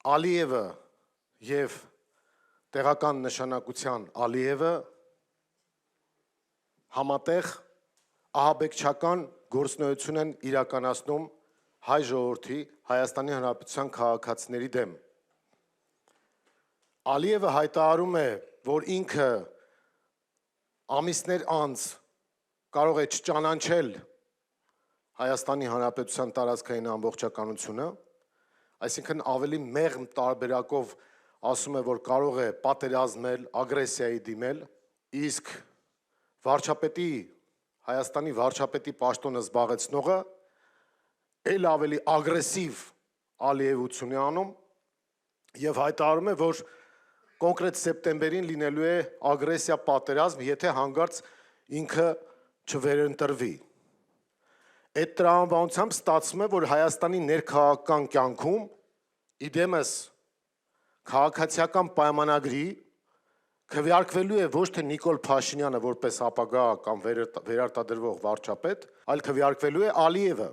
Ալիևը և տեղական նշանակության Ալիևը համատեղ ահաբեկչական գործունեություն են իրականացնում հայ ժողովրդի, Հայաստանի Հանրապետության քաղաքացիների դեմ։ Ալիևը հայտարարում է, որ ինքը ամիսներ անց կարող է չճանաչել Հայաստանի Հանրապետության տարածքային ամբողջականությունը, այսինքն ավելի մեղմ տարբերակով ասում է, որ կարող է պատերազմել, ագրեսիայի դիմել, իսկ Հայաստանի վարչապետի պաշտոնը զբաղեցնողը էլ ավելի ագրեսիվ ալիևություն է անում և հայտարարում է, որ կոնկրետ սեպտեմբերին լինելու է ագրեսիա պատերազմ, եթե հանկարծ ինքը չվերընտրվի։ Այդ տրամաբանությամբ ստացվում է, որ Հայաստանի ներքաղաքական կյանքում իդեմս քաղաքացիական պայմանագրի քվեարկվելու է ոչ թե Նիկոլ Փաշինյանը որպես ապագա կամ վերարտադրվող վարչապետ, այլ քվեարկվելու է Ալիևը,